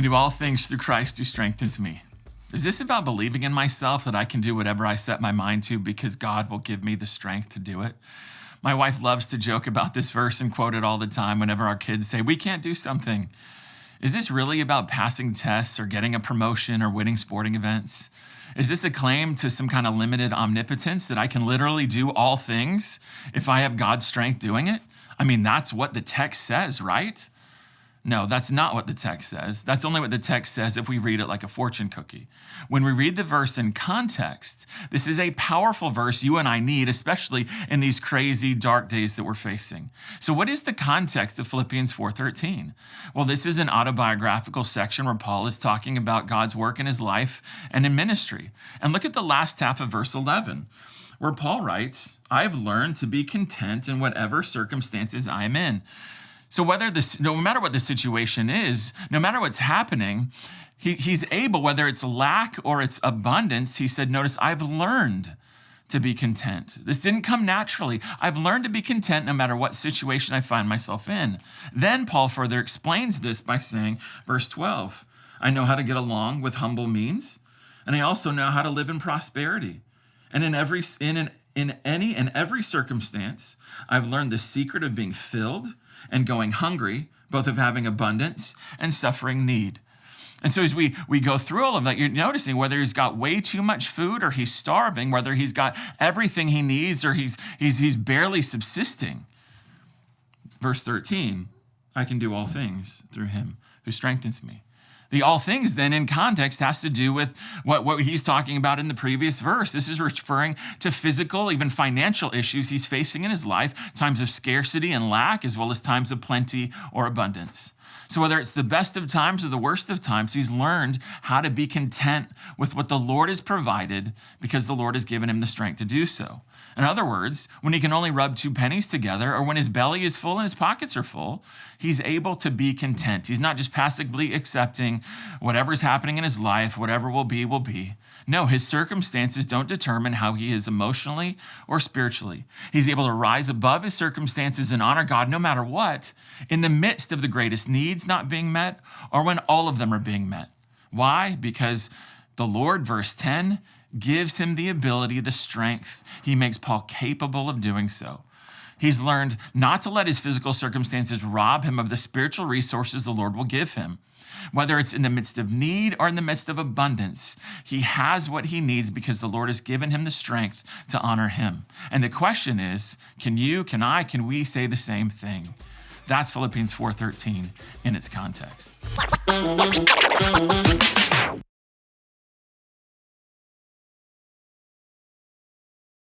can do all things through Christ who strengthens me. Is this about believing in myself that I can do whatever I set my mind to because God will give me the strength to do it? My wife loves to joke about this verse and quote it all the time whenever our kids say, we can't do something. Is this really about passing tests or getting a promotion or winning sporting events? Is this a claim to some kind of limited omnipotence that I can literally do all things if I have God's strength doing it? I mean, that's what the text says, right? No, that's not what the text says. That's only what the text says if we read it like a fortune cookie. When we read the verse in context, this is a powerful verse you and I need, especially in these crazy dark days that we're facing. So what is the context of Philippians 4:13? Well, this is an autobiographical section where Paul is talking about God's work in his life and in ministry. And look at the last half of verse 11, where Paul writes, I've learned to be content in whatever circumstances I am in. So no matter what the situation is, no matter what's happening, he's able, whether it's lack or it's abundance, he said, notice, I've learned to be content. This didn't come naturally. I've learned to be content no matter what situation I find myself in. Then Paul further explains this by saying, verse 12, I know how to get along with humble means, and I also know how to live in prosperity. And in any and every circumstance, I've learned the secret of being filled and going hungry, both of having abundance and suffering need. And so as we go through all of that, you're noticing whether he's got way too much food or he's starving, whether he's got everything he needs or he's barely subsisting. Verse 13, I can do all things through him who strengthens me. The all things then in context has to do with what he's talking about in the previous verse. This is referring to physical, even financial issues he's facing in his life, times of scarcity and lack, as well as times of plenty or abundance. So whether it's the best of times or the worst of times, he's learned how to be content with what the Lord has provided because the Lord has given him the strength to do so. In other words, when he can only rub 2 pennies together or when his belly is full and his pockets are full, he's able to be content. He's not just passively accepting whatever's happening in his life, whatever will be, will be. No, his circumstances don't determine how he is emotionally or spiritually. He's able to rise above his circumstances and honor God no matter what, in the midst of the greatest needs not being met or when all of them are being met. Why? Because the Lord, verse 10, gives him the ability, the strength. He makes Paul capable of doing so. He's learned not to let his physical circumstances rob him of the spiritual resources the Lord will give him. Whether it's in the midst of need or in the midst of abundance, he has what he needs because the Lord has given him the strength to honor him. And the question is, can we say the same thing? That's Philippians 4:13 in its context.